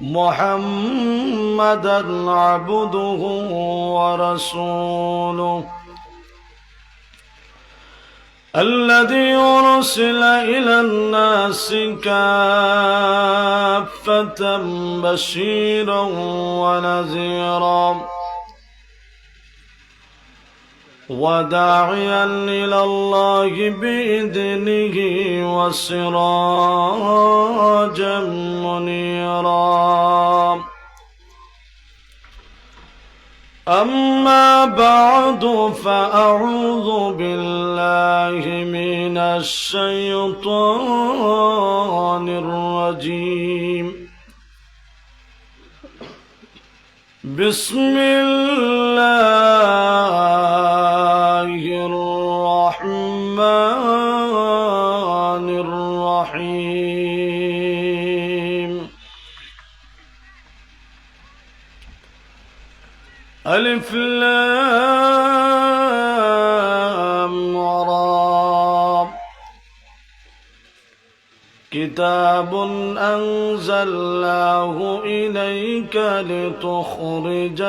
محمدا عبده ورسوله الذي أرسل إلى الناس كافة بشيرا ونذيرا وداعيا إلى الله بإذنه وسراجا منيرا أما بعد فأعوذ بالله من الشيطان الرجيم بسم الله الرحمن الرحيم ألف لام را كتاب أنزلناه إليك لتخرج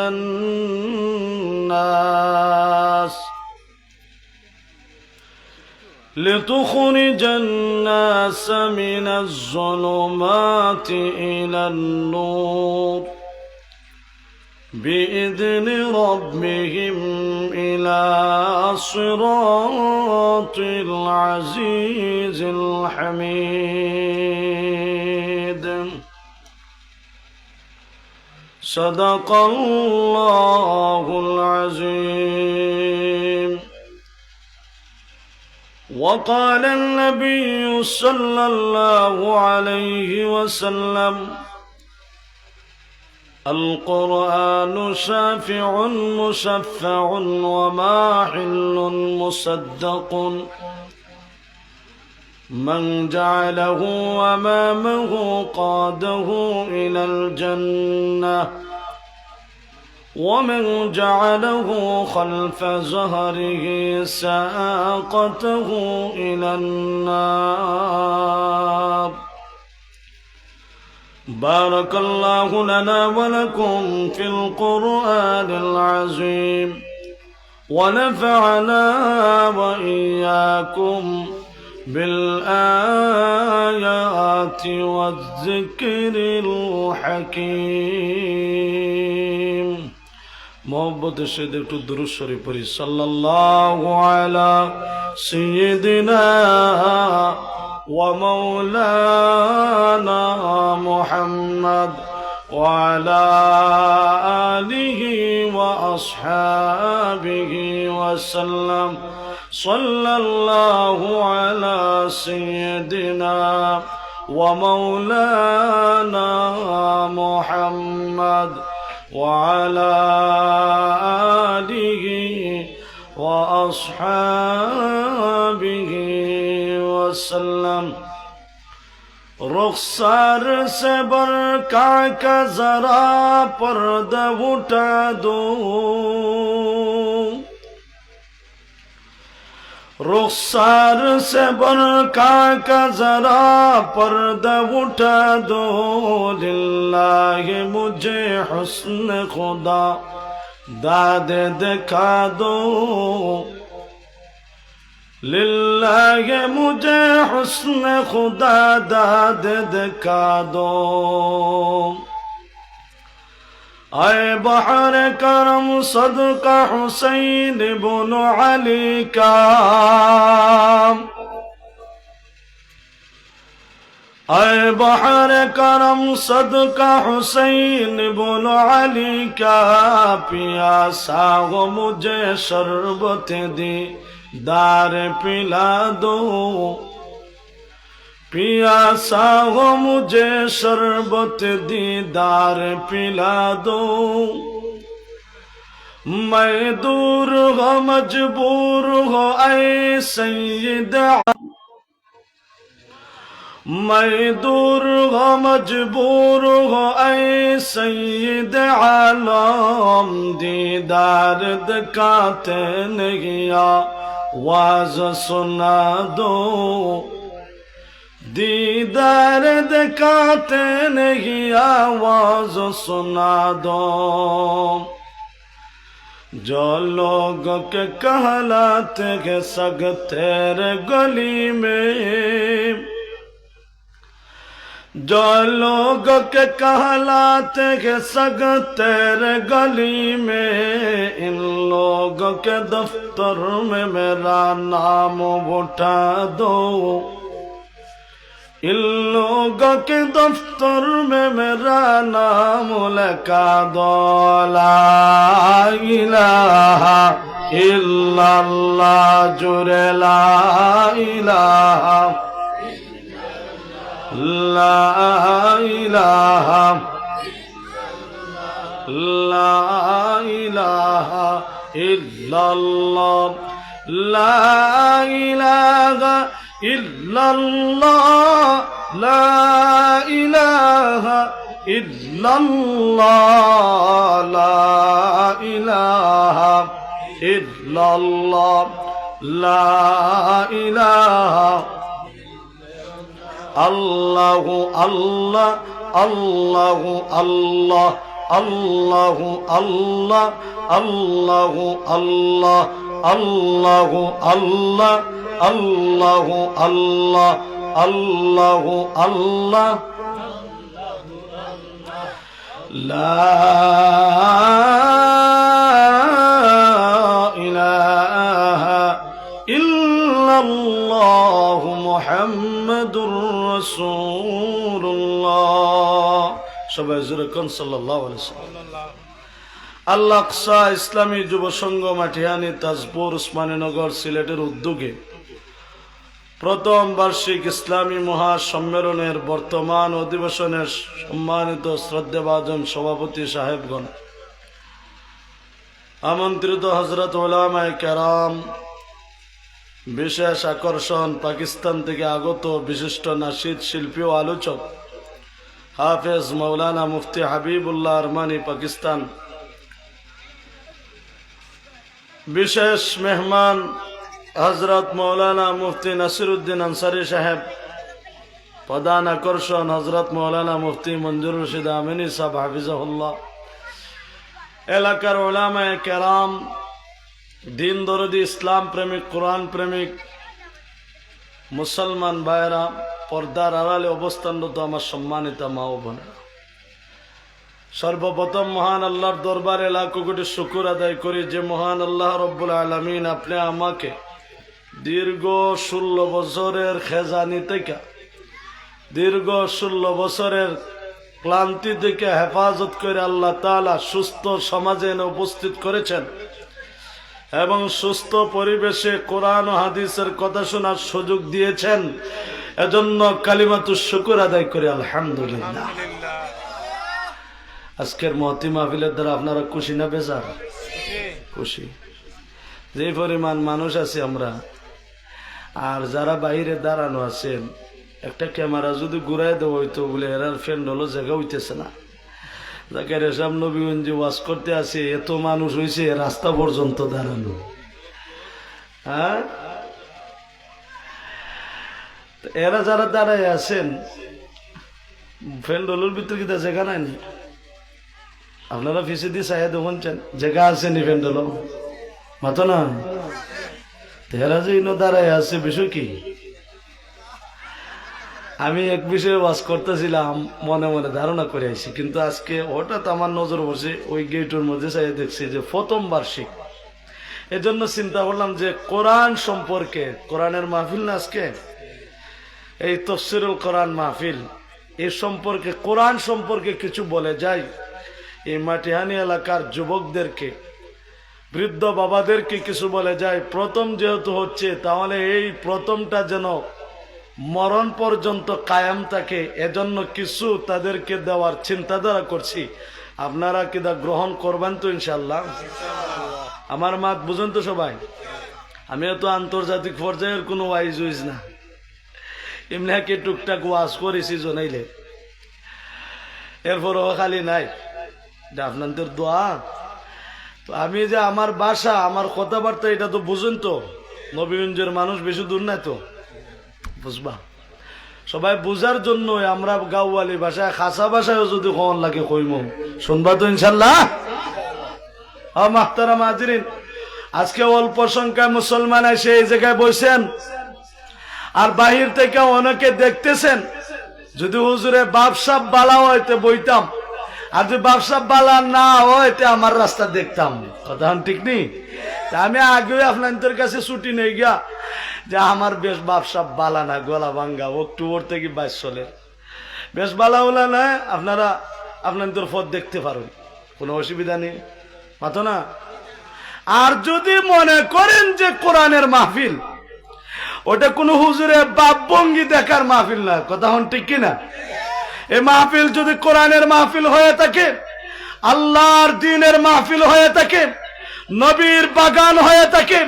الناس من الظلمات إلى النور بإذن ربهم إلى صراط العزيز الحميد صدق الله العظيم. وقال النبي صلى الله عليه وسلم القرآن شافع مشفع وماحل مصدق من جعله أمامه قاده إلى الجنة ومن جعله خلف ظهره ساقته إلى النار. بارك الله لنا ولكم في القرآن العظيم ونفعنا وإياكم بالآيات والذكر الحكيم. محبت سے دیکھو درود شریف پڑھی صلی اللہ علی سیدنا ومولانا محمد وعلى آله وأصحابه وسلم. صلى الله على سيدنا ومولانا محمد وعلى آله وأصحابه وسلم. رخسار سے برقع کا ذرا پردہ اٹھا دو، رخسار سے برقع کا ذرا پردہ اٹھا دو. للہ مجھے حسن خدا داد دکھا دو، للہ مجھے حسن خدا داد دکھا دو. اے بحر کرم صدقہ حسین بن علی کا، اے بحر کرم صدقہ حسین بن علی کا. پیاسا ہو مجھے شربت دی دار پلا دو، پیاسا ہو مجھے شربت دیدار پلا دو. میں دور ہو مجبور ہو اے سید، میں دور ہو مجبور ہو اے سید عالم. دیدار دکھاتے نہیں آواز سنا دو، दीदार दिखाते नहीं आवाज सुना दो जो लोग के कहलाते हैं सग तेरे गली में जो लोग के कहलाते हैं सग तेरे गली में इन लोगों के दफ्तर में मेरा नाम उठा दो इन लोगों के दफ्तर में मेरा नाम लिखा दो ला इलाहा इल्लल्लाह जुरे ला इलाहा ला इलाहा इल्लल्लाह ला इलाहा इल्लल्लाह ला इलाहा इल्लल्लाह ला इलाहा इल्लल्लाह ला इलाहा अल्लाहु अल्लाह अल्लाहु अल्लाह अल्लाहु अल्लाह अल्लाहु अल्लाह अल्लाहु अल्लाह अल्लाहु अल्लाह अल्लाहु अल्लाह ला इलाहा इल्लल्लाह मुहम्मदुर রাসূলুল্লাহ সবাই জোরে কোন সাল্লাল্লাহু আলাইহি ওয়াসাল্লাম আল আকসা ইসলামী যুব সংঘ মাটিহানি তাজপুর উসমানীনগর সিলেটের উদ্যোগে প্রথম বার্ষিক ইসলামী মহাসম্মেলনের বর্তমান অধিবেশনের সম্মানিত শ্রদ্ধেভাজন সভাপতি সাহেবগণ, আমন্ত্রিত হযরত উলামায়ে কেরাম, বিশেষ আকর্ষণ পাকিস্তান থেকে আগত বিশিষ্ট নাশিদ শিল্পী ও আলোচক হাফেজ মৌলানা মুফতি হাবিবুল্লাহ আরমানি পাকিস্তান, বিশেষ মেহমান হযরত মৌলানা মুফতি নাসিরউদ্দিন আনসারী সাহেব, প্রধান আকর্ষণ হযরত মৌলানা মুফতি মঞ্জুর রশিদ আমিনী সাহেব হাফিজাহুল্লাহ, এলাকার উলামায়ে কেরাম, দিন দরদি ইসলাম প্রেমিক কোরআন প্রেমিক মুসলমান ভাইয়েরা, পর্দার আড়ালে অবস্থানরত আমার সম্মানিত মা ও বোনেরা, সর্বপ্রথম মহান আল্লাহর দরবারে লাখো কোটি শুকর আদায় করি যে মহান আল্লাহ রব্বুল আলামিন আপনি আমাকে দীর্ঘ 16 বছরের খেজানি থেকে, দীর্ঘ 16 বছরের ক্লান্তি থেকে হেফাজত করে আল্লাহ তাআলা সুস্থ সমাজে এনে উপস্থিত করেছেন এবং সুস্থ পরিবেশে কোরআন ও হাদিসের কথা শোনার সুযোগ দিয়েছেন। এজন্য কালিমাতুশ শুকর আদায় করি আলহামদুলিল্লাহ। আজকের মহতি মাহফিলের দ্বারা আপনারা খুশি না বেজার? খুশি। যে পরিমাণ মানুষ আছে আমরা, আর যারা বাইরে দাঁড়ানো আছেন, একটা ক্যামেরা যদি ঘুরাই দেওয়া হইতো বলে এরার ফ্রেন্ড হলো জায়গা হইতেছে না। জাকারিয়া সাহেব নবীগঞ্জে ওয়াজ করতে আসে, এত মানুষ হয়েছে রাস্তা পর্যন্ত দাঁড়ানো। হ্যাঁ, এরা যারা দাঁড়ায় আছেন ফ্রেন্ড হলোর ভিতরে কিন্তু জায়গা নাই। আপনারা ফিসে দিয়ে চাই দেখুন জায়গা আছে নি ফ্রেন্ড হলো মাতো না, এরা যে ইনো দাঁড়ায় আছে বিষয় কি? আমি এক বিষয়ে ওয়াজ করতেছিলাম, মনে মনে ধারণা করে আইছি, কিন্তু আজকে হঠাৎ আমার নজর বসে ওই গেটের মধ্যে চাই দেখছি যে প্রথম বার্ষিক। এজন্য চিন্তা করলাম যে কোরআন সম্পর্কে, কোরআনের মাহফিল না আজকে, এই তাফসীরুল কোরআন মাহফিল, এই সম্পর্কে কোরআন সম্পর্কে কিছু বলে যাই। এই মাটিহানি এলাকার যুবকদেরকে, বৃদ্ধ বাবাদেরকে কিছু বলে যায়। প্রথম যেহেতু হচ্ছে, তাহলে এই প্রথমটা যেন মরণ পর্যন্ত কায়েম থাকে, এজন্য কিছু তাদেরকে দেওয়ার চিন্তাধারা করছি। আপনারা কি দা গ্রহণ করবেন তো ইনশাআল্লাহ? আমার মাত বুঝেন তো সবাই? আমি তো আন্তর্জাতিক পর্যায়ের কোনো ওয়াইজ হইস না, এমনি কি টুকটাক ওয়াজ করেছি জনাইলে, এরপরও খালি নাই আপনাদের দোয়া। তো আমি যে আমার ভাষা, আমার কথাবার্তা, এটা তো বুঝেন তো, নবীগঞ্জের মানুষ বেশি দূর নাই তো, বুঝবা। সবাই বুঝার জন্য আমরা গাওয়ালি ভাষায় খাসা ভাষায়ও যদি কখন লাগে কইম, শুনবা তো ইনশাল্লাহ। মাহতারাম হাজিরিন, আজকে অল্প সংখ্যায় মুসলমান এসে এই জায়গায় বসেন, আর বাহির থেকে অনেকে দেখতেছেন। যদি হুজুরে বাপসাপ বালা হইতে বইতাম, আর যদি বাপসাপ বালা না হইতে আমার রাস্তা দেখতাম। কথা ঠিক নেই? আমি আগেও আপনাদের কাছে ছুটি নেই গিয়া যে আমার বেশ বাপসাপ বালা না, গলা ভাঙ্গা, অক্টোবর থেকে 22 চলে বেশ বালা হলা না। আপনারা আপনাদের পথ দেখতে পারেন, কোনো অসুবিধা নেই, মাতো না। আর যদি মনে করেন যে কোরআনের মাহফিল, ওটা কোন হুজুরে বাপ ভঙ্গি দেখার মাহফিল না, কথা হন ঠিক কিনা? এই মাহফিল যদি কোরআনের মাহফিল হয়ে থাকে, আল্লাহর দ্বীনের মাহফিল হয়ে থাকে, নবীর বাগান হয়ে থাকে,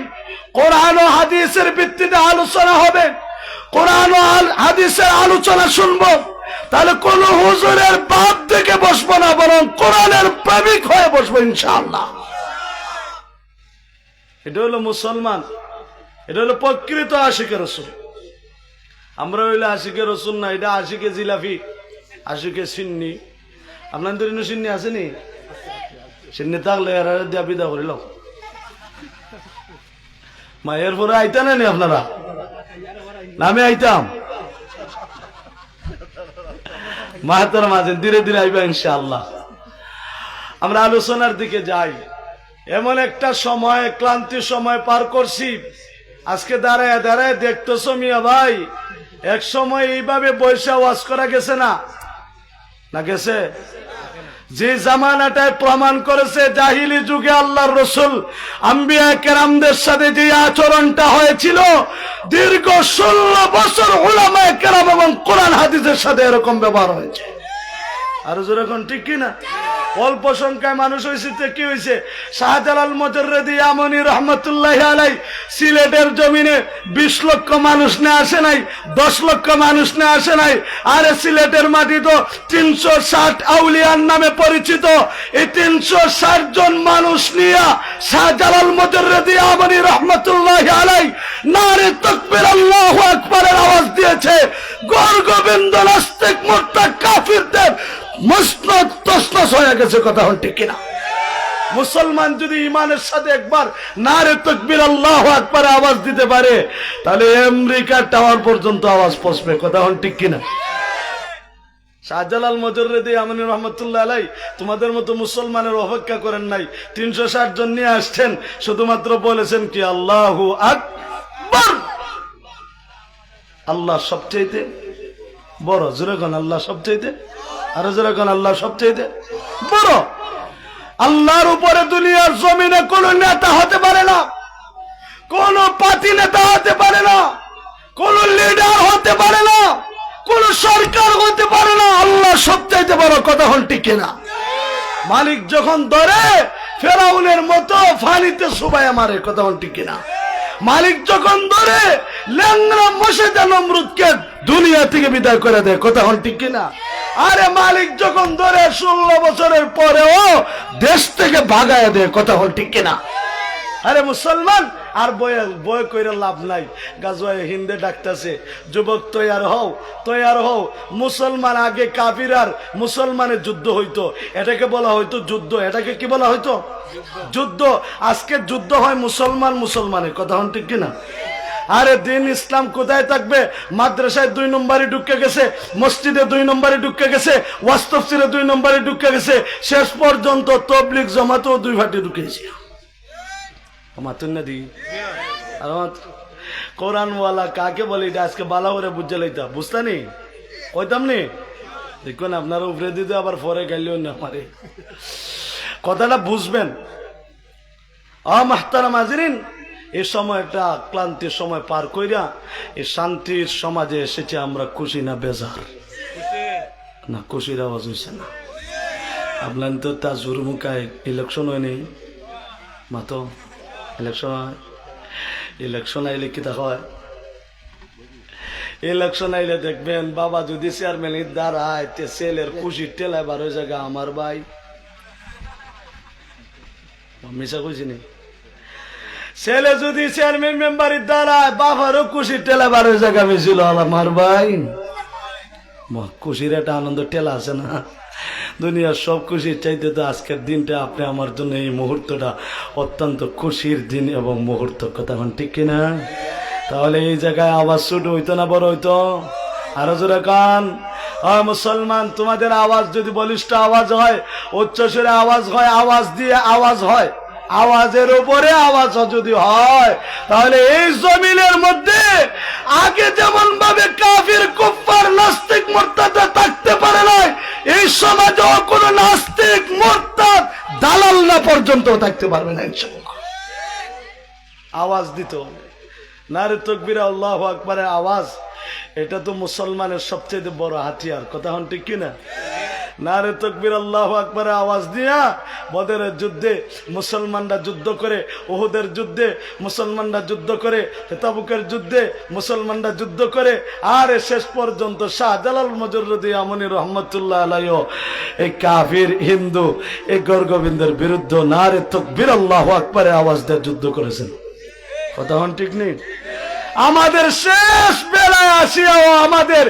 কোরআন ও হাদিসের ভিত্তিতে আলোচনা হবে, কোরআন ও হাদিসের আলোচনা শুনবো, তাহলে কোন হুজুরের বাপ থেকে বসবো না, বরং কোরআনের প্রেমিক হয়ে বসবো ইনশাআল্লাহ। এটা হলো মুসলমান, এটা হলো প্রকৃত আশিকে রসুল। আমরা হইলে আশিকে রসুল না, এটা আশিকে জিলাফি, আশিকে সিন্নি। আপনাদের সিন্নি আসেনি? সিন্নি থাকলে এরা দিয়া বিদা করিল মায়ের পরে আইতা না নি আপনারা? নামে আইতাম মাহাতার মাঝে ধীরে ধীরে আইবা ইনশাআল্লাহ। আমরা আলোচনার দিকে যাই। এমন একটা সময়, ক্লান্তির সময় পার করছি। আজকে দাঁড়ায় দাঁড়ায় দেখতেছো মিয়া ভাই, এক সময় এইভাবে বৈশা ওয়াজ করা গেছে না? না গেছে? যে জামানাটায় প্রমাণ করেছে জাহিলি যুগে আল্লাহর রসুল আম্বিয়া কেরামদের সাথে যে আচরণটা হয়েছিল, দীর্ঘ 16 বছর উলামায়ে কেরাম এবং কোরআন হাদিসের সাথে এরকম ব্যবহার হয়েছে। আর যেরকম ঠিক কিনা? অল্প সংখ্যায় মানুষ হয়েছে, কি হয়েছে? শাহজালাল মুজাররদি ইয়ামানি রহমতুল্লাহি আলাইহি সিলেটের জমিনে 20 লক্ষ মানুষ না আসে নাই, 10 লক্ষ মানুষ না আসে নাই। আরে সিলেটের মাটি তো 360 আউলিয়ার নামে পরিচিত। এই 360 জন মানুষ নিয়ে শাহজালাল মুজাররদি ইয়ামানি রহমতুল্লাহি আলাইহি নারে তাকবীর আল্লাহু আকবারের আওয়াজ দিয়েছে। গর্গোবিন্দ নাস্তিক মুরতাদ কাফিরদের মসনদ তসনস হয়ে গেছে। কথা হল ঠিক কিনা? মুসলমান যদি ইমানের সাথে একবার নারে তাকবীর আল্লাহু আকবার আওয়াজ দিতে পারে, তাহলে আমেরিকার টাওয়ার পর্যন্ত আওয়াজ পৌঁছবে। কথা হল ঠিক কিনা? শাহজালাল মুজাররদি ইয়ামানি রহমতুল্লাহ আলাইহি তোমাদের মতো মুসলমানের অপেক্ষা করেন নাই, 360 জন নিয়ে আসছেন, শুধুমাত্র বলেছেন কি আল্লাহু আকবার। আল্লাহ সবচেয়ে বড়। জোরে কোন আল্লাহ সবচেয়ে, আরো জোরে কোন আল্লাহ সবচেয়ে বড়। আল্লাহর উপরে দুনিয়ার জমিনে কোন নেতা হতে পারে না, কোন পার্টি নেতা হতে পারে না, কোন লিডার হতে পারে না, কোন সরকার হতে পারে না। আল্লাহ সবচেয়ে বড়। কথা হল ঠিক কিনা? মালিক যখন ধরে ফেরাউনের মতো ফানিতে সুবাইয়া মারে। কথা হল ঠিক কিনা? মালিক যখন ধরে ল্যাংড়া মশাদা নমরুদকে দুনিয়া থেকে বিদায় করে দেয়। কথা হল ঠিক কিনা? আরে মালিক যখন ধরে 16 বছরের পরেও দেশ থেকে ভাগায় দেয়। কথা হল ঠিক কিনা? আরে মুসলমান আর বয় কইরা লাভ নাই। গাজওয়ায়ে হিন্দে ডাকতেছে, যুবক তৈয়ার হও, তৈয়ার হও। মুসলমান আগে কাফির আর মুসলমানের যুদ্ধ হইতো, এটাকে বলা হইতো যুদ্ধ। এটাকে কি বলা হইতো? যুদ্ধ। আজকে যুদ্ধ হয় মুসলমান মুসলমানের। কথা হল ঠিক কিনা? আরে দিন ইসলাম কোথায় থাকবে? মাদ্রাসায় 2 নম্বরে ঢুকে গেছে, মসজিদে 2 নম্বরে ঢুকে গেছে, ওয়াজ তাফসীরে 2 নম্বরে ঢুকে গেছে, শেষ পর্যন্ত তাবলীগ জামাতেও 2 ফাটে ঢুকেছে। মাতুন না দি আর কোরআনওয়ালা কাকে বলে এটা আজকে বালা করে বুঝে লইতা, বুঝতা নি কইতাম নি। দেখুন আপনারা উপরে দিতে আবার পরে গাইলেও না পারে, কথাটা বুঝবেন। মাহতারাম হাজিরিন, এই সময়টা ক্লান্তির সময় পার কইরা এই শান্তির সমাজে এসেছে আমরা খুশি না বেজার? না খুশির আওয়াজ হয়েছে না? আপনার তো তা জুরমুকায় ইলেকশন হয়নি মাতো। ইলেকশন আইলে কি দেখা হয়? ইলেকশন আইলে দেখবেন বাবা যদি চেয়ারম্যানের দাঁড়ায় ছেলের খুশির টেলায় 12 জায়গা আমার ভাই। মিশা কইছি নি? ছেলে যদি চেয়ারম্যান মেম্বারের দাঁড়ায় বাবারও খুশির টেলায় 12 জায়গা মিছিল আমার ভাই। খুশির একটা আনন্দ টেলা আছে না? দুনিয়ার সব খুশির চাইতে তো আজকের দিনটা আপনি আমার জন্য এই মুহূর্তটা অত্যন্ত খুশির দিন এবং মুহূর্ত, কথা ঠিক কিনা? তাহলে এই জায়গায় আওয়াজ ছোট হইতো না বড় হইতো? আরো জোরে কান। মুসলমান, তোমাদের আওয়াজ যদি বলিষ্ঠ আওয়াজ হয়, উচ্চস্বরে আওয়াজ হয়, আওয়াজ দিয়ে আওয়াজ হয়, আওয়াজের উপরে আওয়াজ যদি হয়, তাহলে এই জমিনের মধ্যে আগে যেমন ভাবে কাফির কুফার নাস্তিক মুরতাদ থাকতে পারে না, এই সমাজে কোন নাস্তিক মুরতাদ দালাল না পর্যন্ত থাকতে পারবে না ইনশাআল্লাহ। আওয়াজ দিতে হবে। নারে তাকবীর, আল্লাহু আকবারের আওয়াজ, এটা তো মুসলমানের সবচেয়ে বড় হাতিয়ার, কথা হন ঠিক কিনা? নারে তাকবীর, আল্লাহু আকবারের আওয়াজ দিয়া বদরের যুদ্ধে মুসলমানরা যুদ্ধ করে, উহুদের যুদ্ধে মুসলমানরা যুদ্ধ করে, তাবুকের যুদ্ধে মুসলমানরা যুদ্ধ করে, আর শেষ পর্যন্ত শাহজালাল মুজাররদি আমনি রহমাতুল্লাহ আলাইহি এই কাফির হিন্দু এই গর্গবিন্দের বিরুদ্ধে নারে তাকবীর, আল্লাহু আকবারের আওয়াজ দিয়ে যুদ্ধ করেছেন, কথা হন ঠিক নেই? আমাদের শেষ বেলায় আসিয়াও আমাদের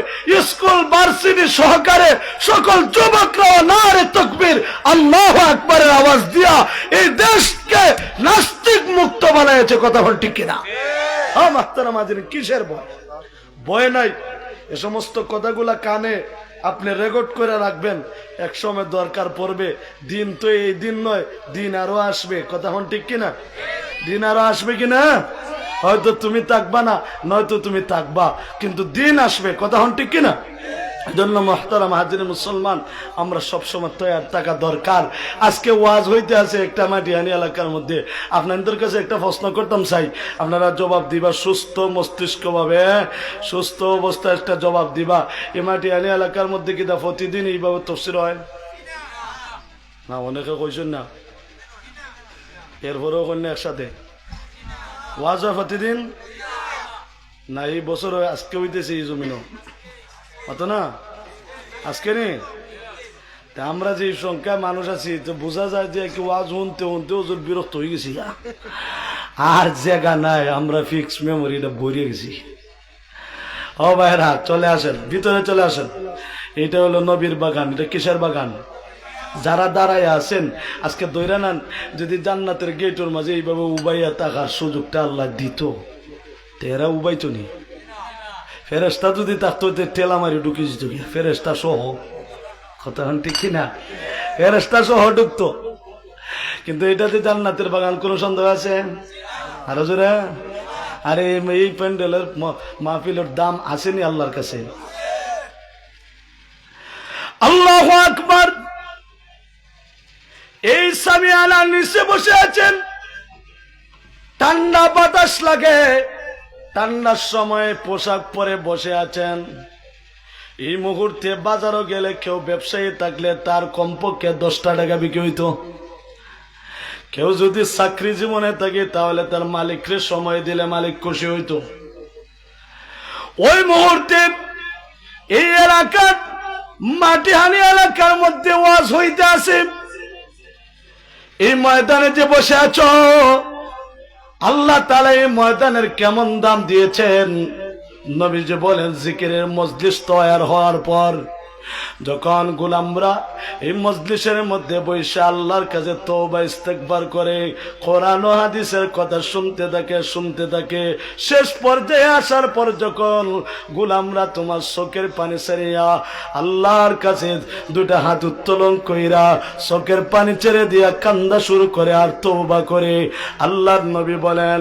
স্কুল ভার্সিটি সহকারে সকল যুবকরাও নারে তাকবীর, আল্লাহু আকবারের আওয়াজ দিয়া এই দেশকে নাস্তিক মুক্ত বানাইছে, কথা বল ঠিক কিনা? মাহতারাম হাজিরিন, কিসের ভয়? ভয় নাই। এ সমস্ত কথাগুলা কানে আপনি রেকর্ড করে রাখবেন, এক সময় দরকার পড়বে। দিন তো এই দিন নয়, দিন আরো আসবে, কথা হন ঠিক কিনা? দিন আরো আসবে কিনা? হয়তো তুমি থাকবা না, নয়তো তুমি থাকবা, কিন্তু দিন আসবে, কথা হন ঠিক কিনা? জন্য মুহতারাম হাজির মুসলমান, আমরা সবসময় তৈরি থাকা দরকার। আজকে ওয়াজ হইতে আছে একটা মাটিহানি এলাকার মধ্যে। আপনাদের কাছে একটা প্রশ্ন করতাম চাই, আপনারা জবাব দিবা সুস্থ মস্তিষ্ক ভাবে, সুস্থ অবস্থায় একটা জবাব দিবা। এই মাটিহানি এলাকার মধ্যে কি প্রতিদিন এইভাবে তাফসীর হয় না? অনেকে কইছেন না, এরপরেও কন্যা একসাথে ওয়াজ হয় প্রতিদিন না? এই বছর আজকে হইতেছে এই জমিনও অত না, আজকে নেই। আমরা যে সংখ্যা মানুষ আছি তো বোঝা যায় যে ওয়াজ শুনতে শুনতে ওজোর বিরক্ত হয়ে গেছি, আর জায়গা নাই, আমরা ফিক্স মেমোরিটা ভরিয়ে গেছি। ও ভাইরা, চলে আসেন, ভিতরে চলে আসেন। এটা হলো নবীর বাগান। এটা কিসের বাগান? যারা দাঁড়ায় আছেন আজকে দৈরা নেন, যদি জান্নাতের গেটের মাঝে এইভাবে উবাইয়া থাকার সুযোগটা আল্লাহ দিত, তেরা উবাইতো নি। ফেরেস্তা যদি থাকতো টেলা মারি ঢুকে যেত, ফেরেস্তা সহ, কথা ঠিক কিনা? ফেরেস্তা সহ ঢুকতো। কিন্তু এটাতে জান্নাতের বাগান, কোন সন্দেহ আছে? আরো জোরে। আরে এই প্যান্ডেলের মাহফিলের দাম আসেনি আল্লাহর কাছে। আল্লাহু আকবার। এই সামিয়ানার নিচে বসে আছেন, ঠান্ডা বাতাস লাগে, ঠান্ডার সময় পোশাক পরে বসে আছেন। এই মুহূর্তে বাজারও গেলে কেউ ব্যবসায়ী থাকলে তার কমপক্ষে 10টা টাকা বিক্রি হইতো। কেউ যদি চাকরি জীবনে থাকে তাহলে তার মালিককে সময় দিলে মালিক খুশি হইতো। ওই মুহূর্তে এই এলাকার মাটিহানি এলাকার মধ্যে ওয়াজ হইতে আছে। এই ময়দানে যে বসে আছো, আল্লাহ তাআলা এই ময়দানের কেমন দাম দিয়েছেন। নবীজি বলেন, জিকিরের মজলিস তৈরি হওয়ার পর যখন গোলামরা এই মজলিসের মধ্যে বসে আল্লাহর কাছে তওবা ইস্তেগফার করে, কোরআন ও হাদিসের কথা শুনতে থাকে, শেষ পর্যায়ে আসার পর যখন গোলামরা তোমার চোখের পানি ছেড়িয়া আল্লাহর কাছে দুটা হাত উত্তোলন কইরা চোখের পানি ছেড়ে দিয়া কান্দা শুরু করে আর তওবা করে, আল্লাহর নবী বলেন,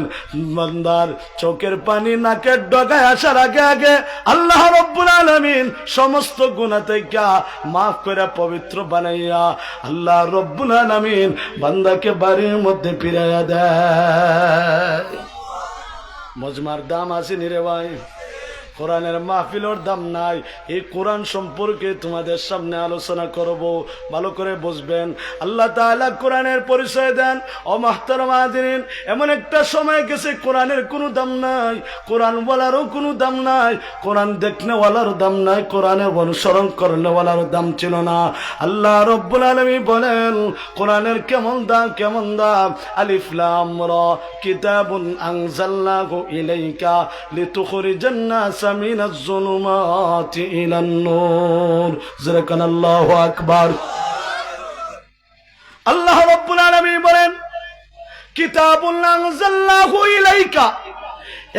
বান্দার চোখের পানি নাকের ডগায় আসার আগে আগে আল্লাহ রাব্বুল আলামিন সমস্ত গুনাহ থেকে মাফ করে পবিত্র বানাইয়া আল্লাহ রাব্বুল আলামিন বান্দাকে বাড়ির মধ্যে ফিরাইয়া দেয়। মজমার দাম আছে নিরে ভাই, কোরআনের মাহফিলের দাম নাই। এই কোরআন সম্পর্কে তোমাদের সামনে আলোচনা করব, ভালো করে বুঝবেন। আল্লাহ তাআলা কোরআনের পরিচয় দেন। ও মুহতারাম হাজিরিন, এমন একটা সময় গেছে কোরআনের কোনো দাম নাই, কোরআন বলারও কোনো দাম নাই, কোরআন দেখনেওয়ালারও দাম নাই, কোরআনের অনুসরণ করনেওয়ালারও দাম ছিল না। আল্লাহ রাব্বুল আলামিন বলেন, কোরআনের কেমন দাম। আলিফ লাম রা কিতাবুন আনজালনাহু ইলাইকা লিতুখরিজান নাস মিনাজ যুলুমাতি ইলান নূর। জাযাকাল্লাহু আকবার। আল্লাহ রাব্বুল আলামিন বলেন কিতাবুন আনজালনাহু ইলাইকা,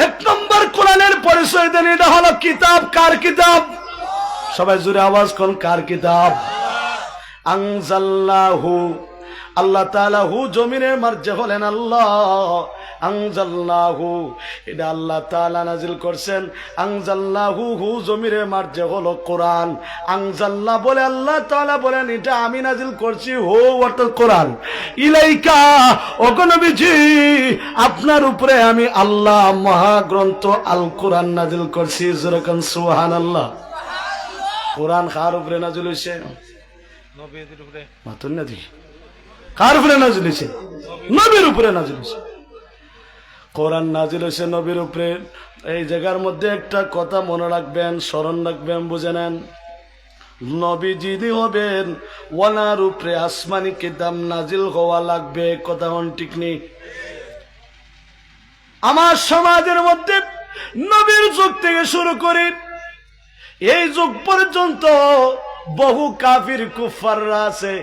এক নম্বর কোরআনের পরিচয় দেন, এটা হলো কিতাব। কার কিতাব? সবাই জোরে আওয়াজ কোন, কার কিতাব? আনজালনাহু, আল্লাহ তাআলা, হু জমিনের মার্জে হলেন আল্লাহ। আনজালনাহু, এটা আল্লাহ তাআলা নাজিল করছেন। আনজালনাহু, হু জমিনের মার্জে হলো কোরআন। আনজালনা বলে আল্লাহ তাআলা বলেন এটা আমি নাজিল করছি, হু অর্থাৎ কোরআন। ইলাইকা, ওগো নবীজি আপনার উপরে আমি আল্লাহ মহাগ্রন্থ আল কোরআন নাজিল করছি। যেরকম সুবহানাল্লাহ। কোরআন কার উপরে নাজিল হইছে? নবীর উপরে। মাতুন না দেখি কার উপরে নাজিল হইছে? নবীর উপরে নাজিল হইছে। কোরআন নাজিল হইছে নবীর উপরে। এই জায়গার মধ্যে একটা কথা মনে রাখবেন, স্মরণ রাখবেন, বুঝে নেন। নবী যিনি হবেন ওনার উপরে আসমানি কিতাব নাজিল হওয়া লাগবে। কথা হন ঠিক নেই? আমার সমাজের মধ্যে নবীর যুগ থেকে শুরু করে এই যুগ পর্যন্ত বহু কাফির কুফাররা আছে,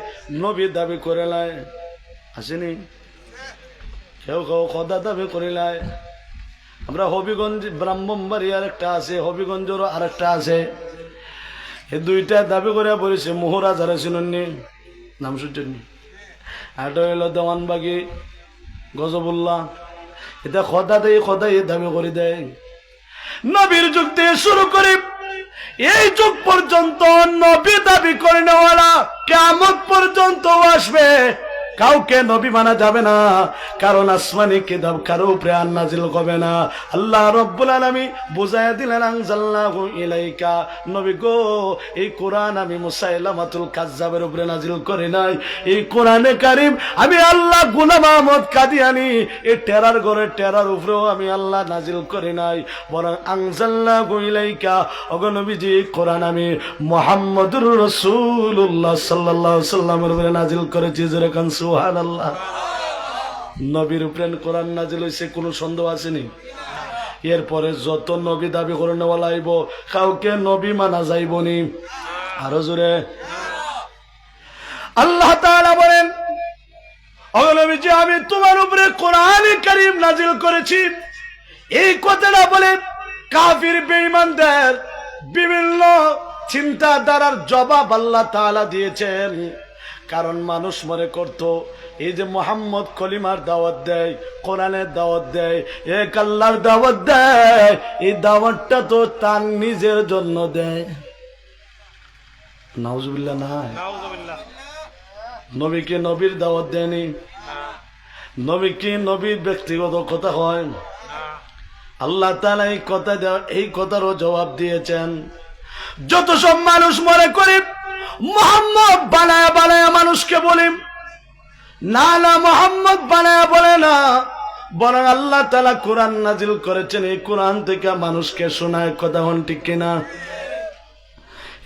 নবী দাবি করে লাই আসেনি? কেউ কেউ খোদা দাবি করে লাই। আমরা হবিগঞ্জ ব্রাহ্মণবাড়িয়ার একটা আছে, হবিগঞ্জেরও আর একটা আছে। এই দুইটা দাবি করে বলেছে। মোহরা যারা চিননি, নাম শুনছেননি? এটা হইল দেওয়ানবাগি, গজবুল্লাহ। এটা খোদা দেয়, খোদা এই দাবি করে দেয়। নবীর যুগ থেকে শুরু করে এই যুগ পর্যন্ত নবী দাবি করে নেওয়ালা কিয়ামত পর্যন্ত আসবে। কাউকে নবী মানা যাবে না, কারণ আসমানি কিতাব কারো উপরে আর নাজিল হবে না। আল্লাহ রাব্বুল আলামিন বুঝায়া দিলেন আনজালনাহু ইলাইকা, নবী গো এই কোরআন আমি মুসাইলামাতুল কাজ্জাবের উপরে নাজিল করি নাই। এই কোরআনে কারীম আমি আল্লাহ গোলাম আহমদ কাদিয়ানী এই টেরার ঘরে টেরার উপরেও আমি আল্লাহ নাজিল করি নাই, বরং আনজালনাহু ইলাইকা, ওগো নবীজি কোরআন আমি মুহাম্মদুর রাসূলুল্লাহ সাল্লাল্লাহু আলাইহি সাল্লামের উপরে নাজিল করেছি। যেরকম সুবহানাল্লাহ। নবীর উপরে কোরআন নাজিল হইছে, কোনো সন্দেহ আসেনি? এরপরে যত নবী দাবি করে নেওয়া লাগব, কাউকে নবী মানা যাইব নি। আরো জোরে। আল্লাহ তাআলা বলেন ও নবীজি আমি তোমার উপরে কোরআন কারীম নাজিল করেছি। এই কথাটা বলে কাফির বেঈমানদের বিভিন্ন চিন্তাধারার জবাব আল্লাহ তাআলা দিয়েছেন। কারণ মানুষ মনে করত এই যে মুহাম্মদ কলিমার দাওয়াত দেয়, কোরআনের দাওয়াত দেয়, এক আল্লাহর দাওয়াত দেয়, এই দাওয়াতটা তো তার নিজের জন্য দেয়। নাউজুবিল্লাহ। না, নবী কি নবীর দাওয়াত দেয়নি? নবী কি নবীর ব্যক্তিগত কথা হয়? আল্লাহ তাআলা এই কথারও জবাব দিয়েছেন। যত সব মানুষ মনে করে মুহাম্মদ বানায়া বানায়া মানুষকে বলে, না না, মুহাম্মদ বানায়া বলে না, বরং আল্লাহ তাআলা কোরআন নাজিল করেছেন, এই কোরআন থেকে মানুষকে শোনায়। কথা হন ঠিক কিনা?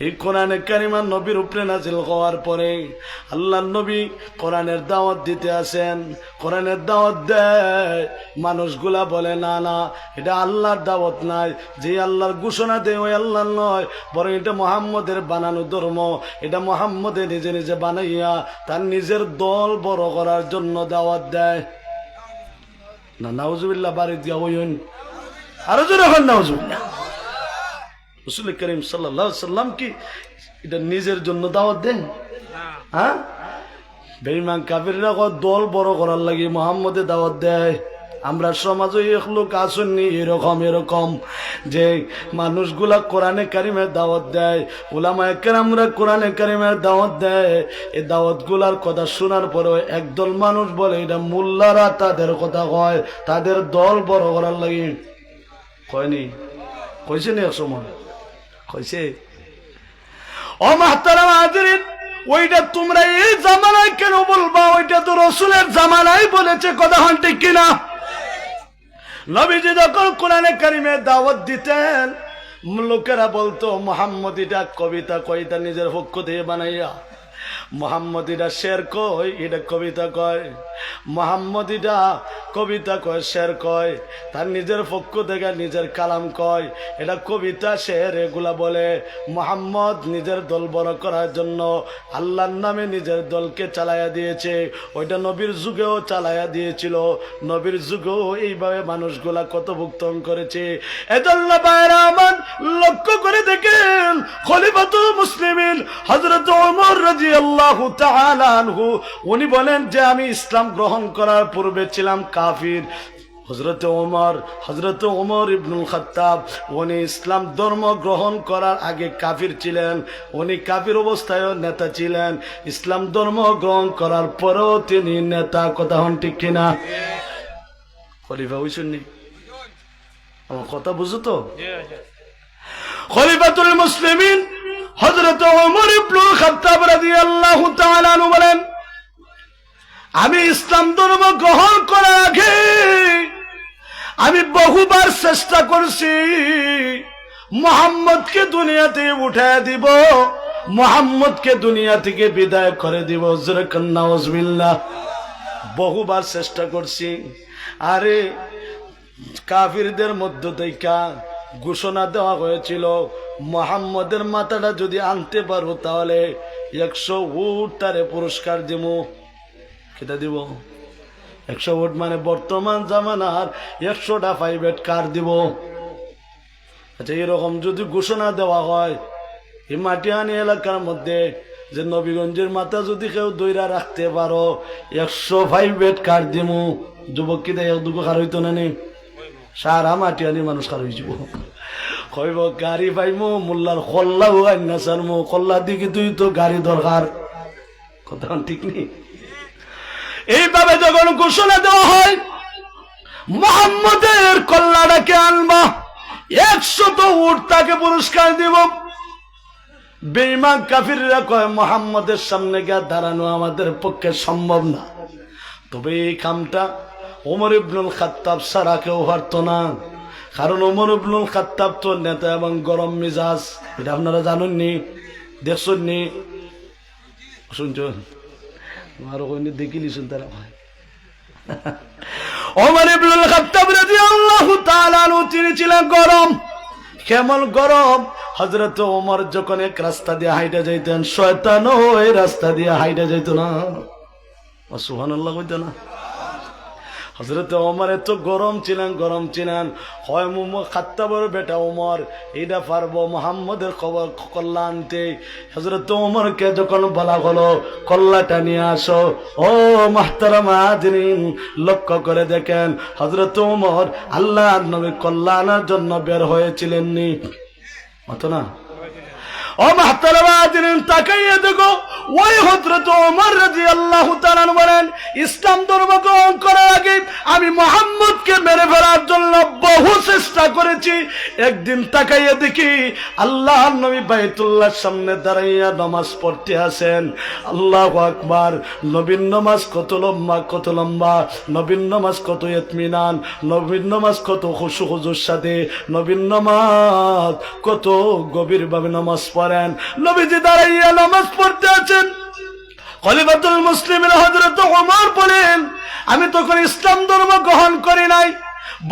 এই কোরআনে কারিমা নবীর উপরে নাজিল হওয়ার পরে আল্লাহর নবী কোরআনের দাওয়াত দিতে আসেন, কোরআনের দাওয়াত দেয়। মানুষগুলা বলে না না, এটা আল্লাহর দাওয়াত নাই, যে আল্লাহর ঘোষণা দেয় ওই আল্লাহ নয়, বরং এটা মুহাম্মদের বানানো ধর্ম, এটা মুহাম্মদে নিজে নিজে বানাইয়া তার নিজের দল বড় করার জন্য দাওয়াত দেয়। না, নাউজুবিল্লাহ। বাড়ি দিয়া ওইন আরো জোরে হন নাউজুবিল্লাহ। রাসূল করিম সাল্লাল্লাহু আলাইহি সাল্লাম কি এটা নিজের জন্য দাওয়াত দেন? হ্যাঁ, বেঈমান কাফিররা দল বড় করার লাগি মুহাম্মদে দাওয়াত দেয়। আমরা সমাজে এক লোক আসেননি এরকম যে মানুষগুলা কোরআনে কারিমের দাওয়াত দেয়, উলামায়ে কেরামরা কোরআনে কারিমের দাওয়াত দেয়। এই দাওয়াতগুলার কথা শোনার পরে একদল মানুষ বলে এটা মোল্লারা তাদের কথা কয়, তাদের দল বড় করার লাগি। কয়নি? কইছে নি? এক সময় কইছে। ও মাহতারাম হাজিরিন, ওইটা তোমরা এই জামানায় কেন বলবা? ওইটা তো রাসূলের জামানায় বলেছে। কথা হন ঠিক কিনা? নবীজি যখন কোরআনে কারিমে দাওয়াত দিতেন, লোকেরা বলতো মুহাম্মদ এটা কবিতা কয়টা নিজের পক্ষ থেকে বানাইয়া। মোহাম্মদীরা শের কয়, এটা কবিতা কয়। মোহাম্মদীরা কবিতা কয়, শের কয়, তার নিজের পক্ষ থেকে নিজের কালাম কয়, এটা কবিতা শের এগুলা বলে। মোহাম্মদ নিজের দল বড় করার জন্য আল্লাহর নামে নিজের দলকে চালাইয়া দিয়েছে, ওইটা নবীর যুগেও চালাইয়া দিয়েছিল। নবীর যুগেও এইভাবে মানুষগুলা কত ভুক্তন করেছে। এজন্য বাইরে আমার লক্ষ্য করে দেখেন, খলিফাতুল মুসলিমিন হযরত ওমর রাদিয়াল্লাহু তাআলা আনহু উনি বলেন যে আমি ইসলাম গ্রহণ করার পূর্বে ছিলাম কাফির। হযরত ওমর ইবনুল খাত্তাব উনি ইসলাম ধর্ম গ্রহণ করার আগে কাফির ছিলেন। উনি কাফির অবস্থায় নেতা ছিলেন, ইসলাম ধর্ম গ্রহণ করার পরেও তিনি নেতা। কথা হন ঠিক কিনা? খলিফা হইছেননি? আমার কথা বুঝো তো? খলিফাতুল মুসলিমিন হযরত ওমর ইবনুল খাত্তাব রাদিয়াল্লাহু তাআলা আনহু বলেন, আমি ইসলাম ধর্ম গ্রহণ করার আগে আমি বহুবার চেষ্টা করছি মুহাম্মদকে দুনিয়াতে উঠায় দিব, মুহাম্মদকে দুনিয়া থেকে বিদায় করে দিব। জোরে নাউজুবিল্লাহ। বহুবার চেষ্টা করছি। আরে কাফিরদের মধ্য থেকে ঘোষণা দেওয়া হয়েছিল, মুহাম্মদের মাথাটা যদি আনতে পারো তাহলে 100 উট তারে পুরস্কার দিব। কেটা দিব? 100 উট মানে বর্তমান জামানার 100টা প্রাইভেট কার দিব। আচ্ছা, এরকম যদি ঘোষণা দেওয়া হয় এই মাটিহানি এলাকার মধ্যে যে নবীগঞ্জের মাথা যদি কেউ দইরা রাখতে পারো 100 প্রাইভেট কার দিব, যুবক কি দেয় দুটো কার হইতো না? নেই, সারা মাটিহানি মানুষ কার হয়ে যাব। কইব গাড়ি পাইমো, মোল্লার কল্লা আন্না সারমো, কল্লা দিকে তুই তো গাড়ি দরকার। কথা ঠিক নেই? এইভাবে যখন ঘোষণা দেওয়া হয় মুহাম্মদের কল্লাটাকে আনবা, 100 উট তাকে পুরস্কার দিব। বেঈমান কাফিররা কয় মুহাম্মদের সামনে গিয়ে দাঁড়ানো আমাদের পক্ষে সম্ভব না। তবে এই কামটা ওমর ইবনুল খাত্তাব ছাড়া কেউ পারত না, কারণ ওমর ইবনুল খাত্তাব তো নেতা এবং গরম মিজাজ। এটা আপনারা জানেননি, দেখছেননি, শুনছেন? আর ওখানে দেখিলিছেন তারা। ওমর ইবনুল খাত্তাব রাদিয়াল্লাহু তাআলা আনহু তিনি ছিলেন গরম। কেমন গরম? হযরত ওমর যখন এক রাস্তা দিয়ে হাইটা যাইতেন, শয়তানও ওই রাস্তা দিয়ে হাইটা যাইত না। সুবহানাল্লাহ কইতো না? হযরত ওমর এত গরম ছিলেন। হয় খাত্তাবের বেটা ওমর এইটা পারবো মুহাম্মদের খবর কল্লা আনতে। হযরত ওমরকে যখন বলা হলো কল্লাটা নিয়ে আসো, ও মুহতারাম হাজিরিন লক্ষ্য করে দেখেন, হযরত ওমর আল্লাহর নবী কল্লা আনার জন্য বের হয়েছিলেন নি? অত না? ও মুহতারাম হাজিরিন তাকাইয়ে দেখো, ওই হযরত ওমর রাদিয়াল্লাহু তাআলা বলেন, ইসলাম ধর্ম গ্রহণ করার আগে আমি মুহাম্মদকে মেরে ফেলার জন্য বহু চেষ্টা করেছি। একদিন তাকাইয়া দেখি আল্লাহর নবী বাইতুল্লাহর সামনে দাঁড়াইয়া নামাজ পড়তে আছেন। আল্লাহু আকবার। নবীর নামাজ কত লম্বা, নবীর নামাজ কত ইতমিনান, নবীর নামাজ কত খুশু খুজুর সাথে, নবীর নামাজ কত গভীর ভাবে নামাজ পড়েন। নবীজি দাঁড়াইয়া নামাজ পড়তে আছেন। খলিফাতুল মুসলিমিন হযরত ওমর বলেন, আমি তখন ইসলাম ধর্ম গ্রহণ করি নাই,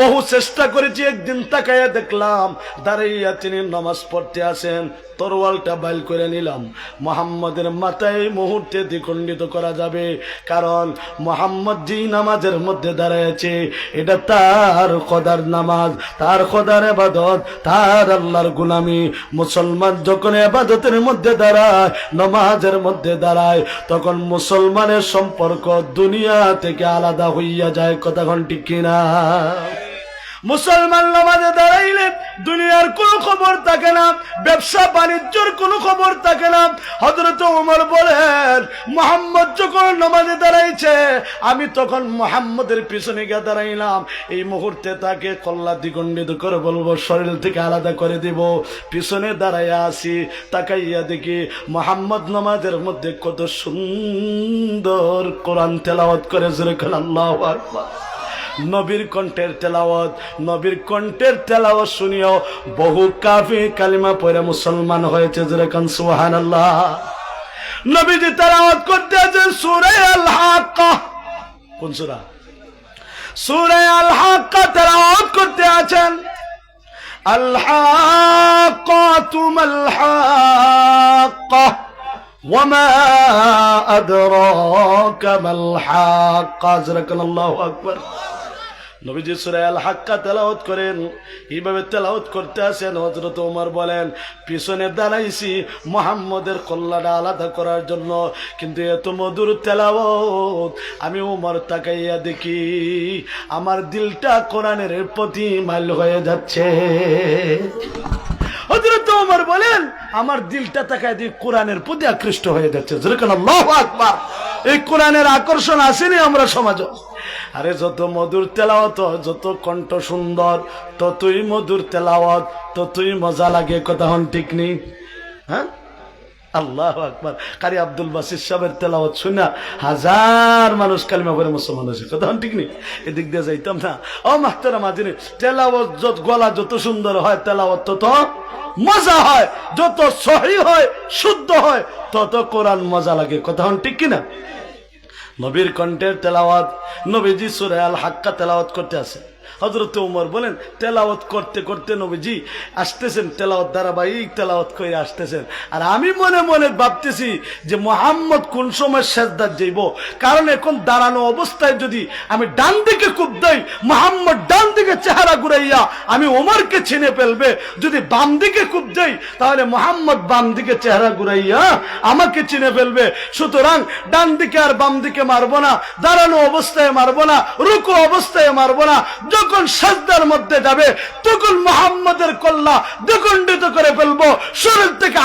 বহু চেষ্টা করেছি। একদিন তাকাইয়া দেখলাম দাঁড়াইয়া তিনি নামাজ পড়তে আছেন। তরোয়ালটা বাইল করে নিলাম। মুহাম্মদের মাথায় মুহূর্তে দ্বিখণ্ডিত করা যাবে, কারণ মুহাম্মদ যে নামাজের মধ্যে দাঁড়াইছে এটা তার খোদার নামাজ, তার খোদার ইবাদত, তার আল্লাহর গোলামি। মুসলমান যখন ইবাদতের মধ্যে দাঁড়ায়, নামাজের মধ্যে দাঁড়ায়, তখন মুসলমানের সম্পর্ক দুনিয়া থেকে আলাদা হইয়া যায়। কথা ঠিক কিনা? মুসলমান নামাজে দাঁড়াইলে দুনিয়ার কোনো খবর থাকে না, ব্যবসা বাণিজ্যের কোনো খবর থাকে না। হযরত ওমর বলেন, মুহাম্মদ যখন নামাজে দাঁড়াইছে আমি তখন মুহাম্মদের পিছনে গিয়ে দাঁড়াইলাম। এই মুহূর্তে তাকে কল্লা দ্বিখণ্ডিত করে বলবো, শরীর থেকে আলাদা করে দিব। পিছনে দাঁড়াইয়া আসি, তাকাইয়া দেখি মুহাম্মদ নামাজের মধ্যে কত সুন্দর কোরআন তেলাওয়াত করে। যেরকম আল্লাহু আকবার। নবীর কণ্ঠের তেলাওয়াত শুনিও বহু কাফির কালিমা পড়ে মুসলমান হয়েছে। যেরকম সুবহানাল্লাহ। নবীজি তেলাওয়াত করতে আছেন সূরা আল হাক্কা। কোন সূরা? সূরা আল হাক্কা তেলাওয়াত করতে আছেন। আল হাক্কাতু মাল হাক্কা ওয়া মা আদরাকা মাল হাক্কা। জাযাকাল্লাহু আকবার। নবীজি সূরা আল হাক্কা তেলাওয়াত করেন। এইভাবে তেলাওয়াত করতে আসেন। হযরত ওমর বলেন, পিছনে দাঁড়াইছি মুহাম্মদের কল্লাটা আলাদা করার জন্য, কিন্তু এত মধুর তেলাওয়াত আমি ওমর তাকাইয়া দেখি আমার দিলটা কোরআনের প্রতি মাইল হয়ে যাচ্ছে। হযরত ওমর বলেন, আমার দিলটা তাকায় দিয়ে কোরআনের প্রতি আকৃষ্ট হয়ে যাচ্ছে। আল্লাহু আকবার। এই কোরআনের আকর্ষণ আসেনি আমরা সমাজে। আরে যত মধুর তেলাওয়াত, যত কণ্ঠ সুন্দর, ততই মধুর তেলাওয়াত, ততই মজা লাগে। কথা হন ঠিক নেই? হ্যাঁ, আল্লাহু আকবার। কারি আব্দুল বাসির সাহেবের তেলাওয়াত শুনা হাজার মানুষ কালিমা পড়ে মুসলমান হয়েছে। কথা হন ঠিক নেই? এদিক দিয়ে যাইতাম না। ও মাহতারাম হাজিরিন, তেলাওয়াত যত গলা যত সুন্দর হয়, তেলাওয়াত তত মজা হয়। যত সহিহ হয়, শুদ্ধ হয়, তত কোরআন মজা লাগে। কথা হন ঠিক কিনা? নবীর কণ্ঠের তেলাওয়াত, নবীজি সূরা আল হাক্কা তেলাওয়াত করতে আছে। হযরত ওমর বলেন, তেলাওয়াত করতে করতে নবীজি আসতেছেন, তেলাওয়াত ধারাবাহিক তেলাওয়াত করে আসতেছেন। আর আমি মনে মনে ভাবতেছি যে মুহাম্মদ কোন সময় সিজদাত যাইব, কারণ এখন দাঁড়ানো অবস্থায় যদি আমি ডান দিকে কূপ দেই, মুহাম্মদ ডান দিকে চেহারা ঘুরাইয়া আমি ওমরকে চিনে ফেলবে। যদি বাম দিকে কূপ দেই, তাহলে মুহাম্মদ বাম দিকে চেহারা ঘুরাইয়া আমাকে চিনে ফেলবে। সুতরাং ডান দিকে আর বাম দিকে মারবো না, দাঁড়ানো অবস্থায় মারবো না, রুকু অবস্থায় মারবো না। যখন সাজদার মধ্যে যাবে তখন মুহাম্মদের কল্লা দ্বিখণ্ডিত করে ফেলবো, শরীর থেকে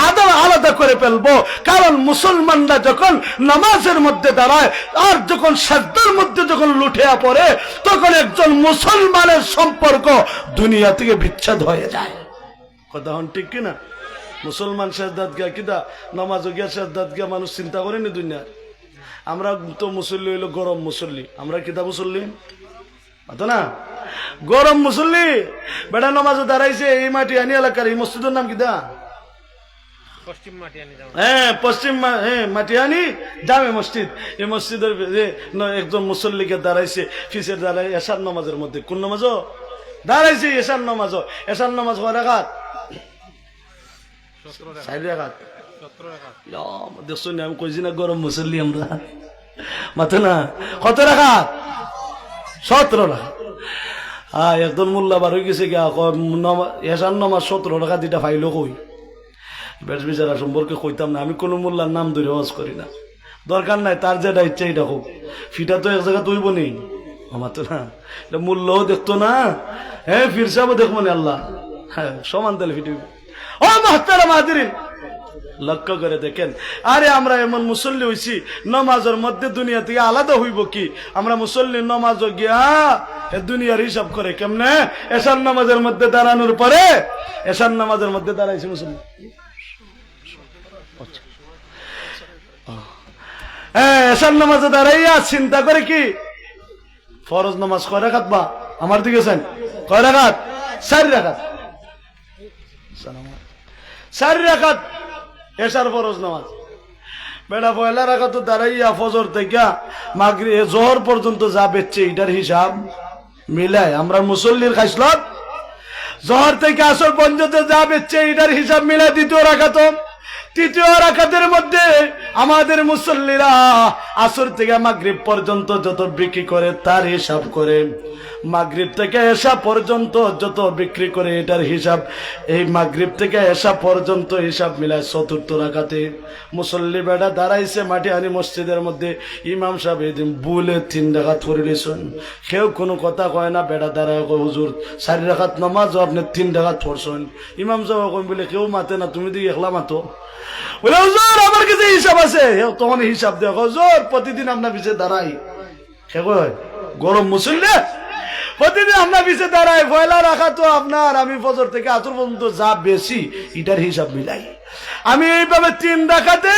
আলাদা করে ফেলবো। কারণ মুসলমানরা যখন নামাজের মধ্যে দাঁড়ায় আর যখন সাজদার মধ্যে যখন লুঠিয়া পড়ে, তখন একজন মুসলমানের সম্পর্ক দুনিয়া থেকে বিচ্ছেদ হয়ে যায়। কথা হন ঠিক কিনা? মুসলমান সাজদাত গিয়া কিদা, নামাজ গিয়া সাজদাত গিয়া মানুষ চিন্তা করেনি দুনিয়ার। আমরা তো মুসল্লি হইলো গরম মুসল্লি, আমরা কিতা মুসল্লি না, গরম মুসল্লি। বেটা নামাজে দাঁড়াইছে এই মাটি আনি এলাকার, এই মসজিদের নাম কিতা? হ্যাঁ, পশ্চিম মাটিয়ানি জামে মসজিদ। এই মসজিদের একজন মুসল্লিকে দাঁড়াইছে ফিসের দাঁড়াই এশার নামাজের মধ্যে। কোন নামাজও দাঁড়াইছে? এশার নামাজও। এশার নামাজ কয় রাকাত? 4 রাকাত। দেখছো না, আমি কইছি না গরম মুসল্লি আমরা, মাথা না। কত রাকাত? 17 রাকাত। একজন মোল্লা বার হয়ে গেছে গিয়া এশার নামাজ 17 রাকাত দিটা ফাইলো কই। বেশ বিচারা সম্পর্কে কইতাম না, আমি কোনো মোল্লার নাম ধরে ওয়াজ করি না, দরকার নাই। তার যেটা ইচ্ছা এটা হোক, ফিটা তো এক জায়গা তুইব নেই আমার তো না। এটা মূল্যও দেখতো না, হ্যাঁ ফিরসাবও দেখবো না, আল্লাহ হ্যাঁ সমান তাহলে ফিটি। ও মাহতারাম হাজিরিন, লক্ষ্য করে দেখেন, আরে আমরা এমন মুসল্লি হইছি, নমাজের মধ্যে দুনিয়া থেকে আলাদা হইব কি? আমরা মুসল্লি নমাজও গিয়া দুনিয়ার হিসাব করে কেমনে? এশার নামাজের মধ্যে দাঁড়ানোর পরে, এশার নামাজের মধ্যে দাঁড়াইছি মুসল্লি, এশার নামাজে দাঁড়াইয়া চিন্তা করে কি ফরজ নামাজ কয় রাকাত? বা আমার দিকে চান কয় রাকাত? 4 রাকাত। 4 রাকাত এশার ফরজ নামাজ। বেটা পয়লা রাকাত দাঁড়াইয়া ফজর থেকে মাগরিব জোহর পর্যন্ত যা বেচছে এটার হিসাব মিলায় আমরা মুসল্লির খাইসলত জোহর থেকে আসর পর্যন্ত যা বেচছে এটার হিসাব মিলায় দ্বিতীয় রাকাত। তৃতীয় রাকাতের মধ্যে আমাদের মুসল্লিরা আসর থেকে মাগরিব পর্যন্ত যত বিক্রি করে তার হিসাব করে, মাগরিব থেকে এশা পর্যন্ত যত বিক্রি করে এটার হিসাব, এই মাগরিব থেকে এশা পর্যন্ত হিসাব মিলায় চতুর্থ রাকাতে মুসল্লি বেটা দাঁড়াইছে মাটি আনি মসজিদের মধ্যে। ইমাম সাহেব এদিন বুলে 3 রাকাত করে দিয়েছেন, কেউ কোনো কথা কয় না। বেটা দাঁড়ায় কয় হুজুর 4 রাকাত নামাজ আপনি 3 রাকাত পড়ছেন। ইমাম সাহেব কই বলে কেউ মাতে না, তুমি দিকে একলা মাতো। বলে হুজুর আমার কাছে হিসাব আছে, তখন হিসাব দেয় হুজুর প্রতিদিন আপনার পিছিয়ে দাঁড়াই। সে কয় গরম মুসল্লি প্রতিদিন আপনার পিছিয়ে দাঁড়াই, পয়লা রাখা তো আপনার আমি ফজর থেকে আসর পর্যন্ত যা বেশি এটার হিসাব মিলাই। আমি এইভাবে 3 রাকাতে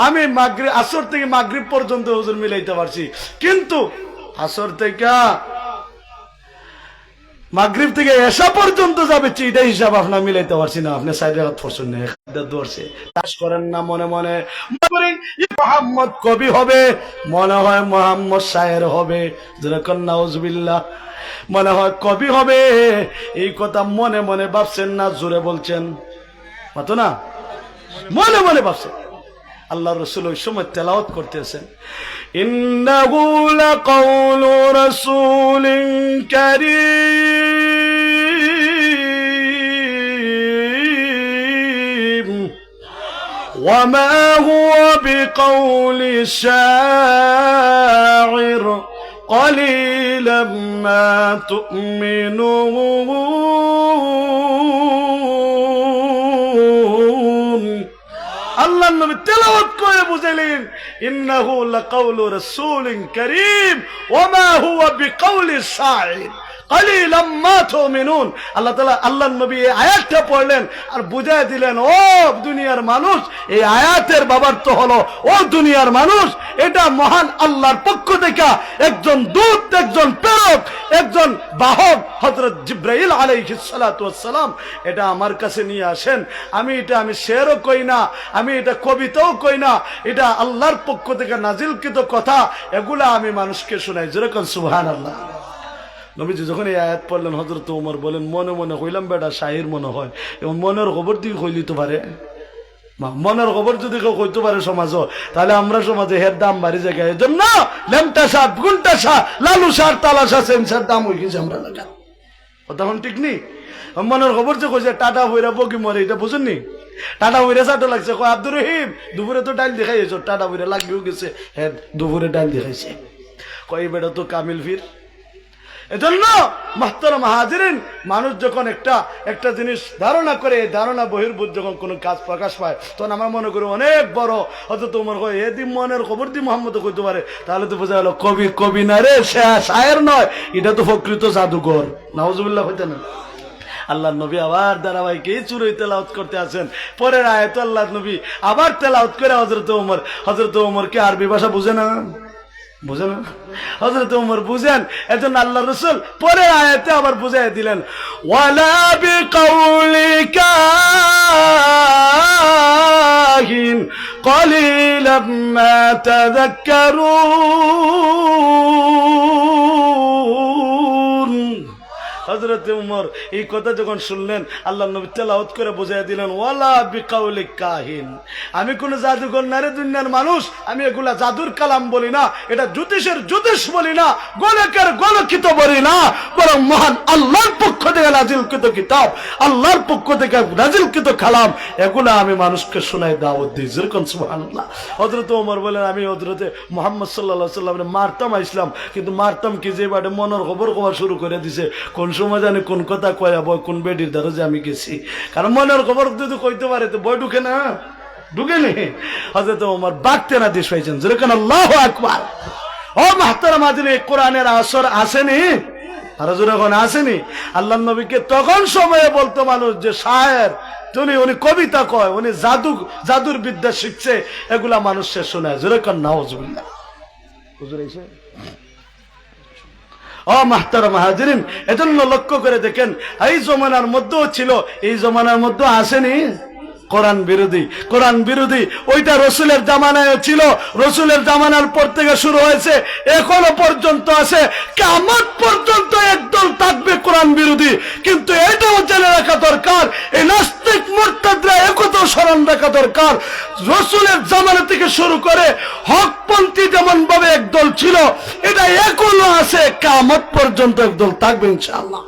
আমি মাগরিব আসর থেকে মাগরিব পর্যন্ত হুজুর মিলাইতে পারছি, কিন্তু আসর থেকে মাগরিব থেকে এশা পর্যন্ত যাবে, এটা হিসাব আপনার মিলাইতে পারছি না। আপনি সাইড রাত পড়ছেন না, ধরছে তাস করেন না মনে মনে। মোহাম্মদ কবি হবে, মনে হয় মোহাম্মদ শায়ের হবে, যেরকম নাউজুবিল্লাহ, মনে হয় কবি হবে। এই কথা মনে মনে ভাবছেন না জোরে বলছেন? মাতো না, মনে মনে ভাবছেন। আল্লাহ রাসূল ওই সময় তেলাওয়াত করতেছেন, ইন্নাহু লাকাউলু রাসূলিন কারীম ওয়া মা হুয়া বিকাউলি শাইর قليلا ما تؤمنون। আল্লাহ নবী তেলাওয়াত করে বুঝাইলেন, ইন্নাহু লাকাউলু রাসূলিন কারীম ওয়া মা হুয়া বিকাউলি শাইর قليلا ما تؤمنون। আল্লাহ তাআলা আল্লাহর নবী এই আয়াতটা পড়লেন আর বুঝায় দিলেন, ও দুনিয়ার মানুষ, এই আয়াতের বাবার্থ হলো, ও দুনিয়ার মানুষ, এটা মহান আল্লাহর পক্ষ থেকে একজন দূত, একজন প্রেরক, একজন বাহক হযরত জিবরাইল আলাইহিস সালাতু ওয়াস সালাম এটা আমার কাছে নিয়ে আসেন। আমি শেরও কই না, আমি এটা কবিতাও কই না, এটা আল্লাহর পক্ষ থেকে নাজিলকৃত কথা, এগুলা আমি মানুষকে শোনাই। যেরকম সুবহানাল্লাহ। নবীজি যখন এই আয়াত পড়লেন, হযরত ওমর বলেন, মনে মনে হইলাম বেটা শাহির মনে হয়, এবং মনের খবর দিয়ে কইলি তো পারে, মনের খবর যদি কেউ কইতে পারে সমাজ, তাহলে আমরা সমাজে হের দাম বাড়ি জায়গায়। এই জন্য লেমটা সার, গুন্টা সার, লালু সার, তালা সার, সেন্সার দাম হয়ে গেছে আমরা লাগা। কথা ঠিক নেই? মনের খবর যে কইছে টাটা হইরা বকি মরে, এটা বুঝেননি? টাটা হইরা চাটো লাগছে, কয় আব্দুর রহিম দুপুরে তো ডাল দেখাইছ, টাটা হইরা লাগিও গেছে, হ্যাঁ দুপুরে ডাল দেখাইছে। কয় বেটা তো কামিল ফির। এজন্য মুহতারাম হাজিরিন, মানুষ যখন একটা জিনিস ধারণা করে, ধারণা বহির্ভূত যখন কোনো কাজ প্রকাশ পায়, তখন আমার মনে করি অনেক বড়। হয়তো তোমার কয় এদি মনের খবর দিয়ে মোহাম্মদ কইতে পারে, তাহলে তো বোঝা গেল কবি না রে, শায়ের নয়, এটা তো প্রকৃত জাদুঘর। নাউজুবিল্লাহ হইতে না। আল্লাহ নবী আবার ধারাবাহিকে চুরই তেলাওয়াত করতে আছেন। পরের আয়াত আল্লাহ নবী আবার তেলাওয়াত করে হযরত ওমরকে আরবি ভাষা বুঝে না, হযরত ওমর বুঝেন। এজন্য আল্লাহ রাসূল পরের আয়াতে আবার বুঝাই দিলেন, ওয়ালা বিকাউলি কাহিন কলিলাম মা তাযাক্কারুন। হযরত ওমর এই কথা যখন শুনলেন, আল্লাহ নবী তেলাওয়াত করে বুঝাই দিলেন, ওয়ালা বিকাউলি কাহিন, আমি কোন জাদুঘর না রে দুনিয়ার মানুষ, আমি এগুলা জাদুর কালাম বলি না, এটা জ্যোতিষের জ্যোতিষ বলি না, গলকের গলকিত বলি না, বরং মহান আল্লাহর পক্ষ থেকে নাজিলকৃত কিতাব, আল্লাহর পক্ষ থেকে নাজিলকৃত কালাম, এগুলা আমি মানুষকে শোনাই, দাওয়াত দিই। যেরকম সুবহানাল্লাহ। হযরত ওমর বলেন, আমি হযরতে মুহাম্মদ সাল্লাল্লাহু আলাইহি ওয়াসাল্লামের মারতাম ইসলাম, কিন্তু মারতাম কি যে বাড়ি মনের খবর কওয়া শুরু করে দিছে, কোন সময় জানি কোন কথা কয়া বয়, কোন বেডির দ্বারা যে আমি গেছি। কারণ মনের খবর যদি কইতে পারে তো বই ঢুকে না, ঢুকে নি। হযরত ওমর বাগতে না দেশ পাইছেন। যেরকম আল্লাহু আকবার। ও মুহতারাম হাজিরিন, কোরআনের আসর আসেনি, আর যখন আসেনি, আল্লাহর নবীকে তখন সময়ে বলতো মানুষ যে শায়ের, উনি কবিতা কয়, উনি জাদুর বিদ্যা শিখছে, এগুলা মানুষকে শোনায়। যেরকম নাউজুবিল্লাহ। হুজুর এসে ও মুহতারাম হাজিরিন, এজন্য লক্ষ্য করে দেখেন, এই জমানার মধ্যেও ছিল, এই জমানার মধ্যে আসেনি কোরআন বিরোধী। ওইটা রসুলের জামানায় ছিল, রসুলের জামানার পর থেকে শুরু হয়েছে, এখনো পর্যন্ত আছে, কিয়ামত পর্যন্ত একদল থাকবে কোরআন বিরোধী। কিন্তু এটাও জেনে রাখা দরকার, এই নাস্তিক মুরতাদরা একথাও স্মরণ রাখা দরকার, রসুলের জামানা থেকে শুরু করে হকপন্থী যেমন ভাবে একদল ছিল, এটা এখনো আছে, কিয়ামত পর্যন্ত একদল থাকবে ইনশাআল্লাহ।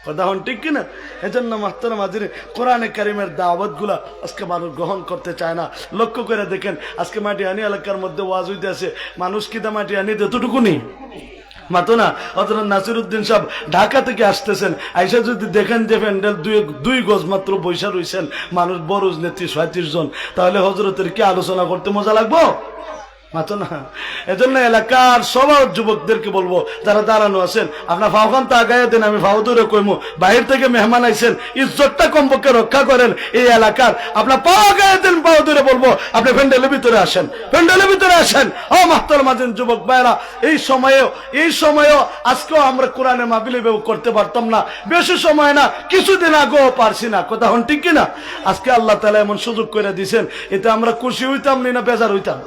কথা হন ঠিক কিনা? এজন্য মুহতারাম হাজিরিন, কোরআনে কারীমের দাওয়াত গুলা আজকে মানুষ গ্রহণ করতে চায় না। লক্ষ্য করে দেখেন, আজকে মাটিহানি এলাকার মধ্যে ওয়াজ হইতে আছে, মানুষ কি তা মাটিহানি এতটুকুনি মাতো না। অথচ নাসিরউদ্দিন সাহেব ঢাকা থেকে আসতেছেন, আইসা যদি দেখেন যে প্যান্ডেল দুই গজ মাত্র বৈশা রয়েছেন, মানুষ বড় নেত্রী ৩৭ জন, তাহলে হযরতের কি আলোচনা করতে মজা লাগবো? মাতো না। এজন্য এলাকার সবার যুবকদেরকে বলবো, যারা দাঁড়ানো আছেন, আপনার ফাওখান তা আগাইয়া দেন, আমি ফাও দূরে কইমু। বাহির থেকে মেহমান আইছেন, ইজ্জতটা কমপক্ষে রক্ষা করেন এই এলাকার। আপনার পাও আগাইয়া দেন, পাও দূরে বলবো, আপনি প্যান্ডেলের ভিতরে আসেন, প্যান্ডেলের ভিতরে আসেন। ও মাহতার মাঝেন যুবক ভাইরা, এই সময়েও আজকেও আমরা কোরআনের মাহফিল করতে পারতাম না, বেশি সময় না, কিছুদিন আগেও পারছি না। কথা হন ঠিক কিনা? আজকে আল্লাহ তাআলা এমন সুযোগ করে দিয়েছেন, এতে আমরা খুশি হইতাম না বেজার হইতাম?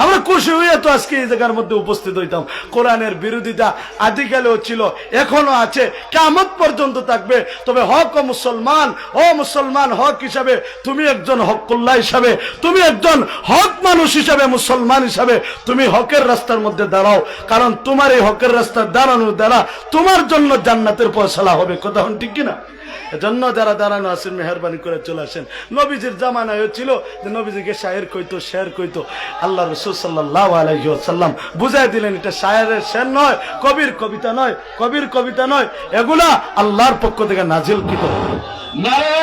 আমরা খুশি হইয়া তো আজকে এই জায়গার মধ্যে উপস্থিত হইতাম। কোরআনের বিরোধিতা আদিকালেও ছিল, এখনো আছে, কিয়ামত পর্যন্ত থাকবে। তবে হক ও মুসলমান, ও মুসলমান হক হিসাবে, তুমি একজন হকুল্লাহ হিসাবে, তুমি একজন হক মানুষ হিসাবে, মুসলমান হিসাবে তুমি হকের রাস্তার মধ্যে দাঁড়াও। কারণ তোমার এই হকের রাস্তায় দাঁড়ানোর দ্বারা তোমার জন্য জান্নাতের ফয়সালা হবে। কথা হন ঠিক কিনা? এজন্য যারা দাঁড়ানো আছেন মেহরবানি করে চলে আসেন। নবীজির জামানায় ছিল যে নবীজিকে শায়ের কইতো, শের কইতো। আল্লাহ রাসূল সাল্লাল্লাহু আলাইহি ওয়াসাল্লাম বুঝাই দিলেন, এটা শায়েরের শের নয়, কবির কবিতা নয়, কবির কবিতা নয়, এগুলা আল্লাহর পক্ষ থেকে নাজিলকৃত। নারে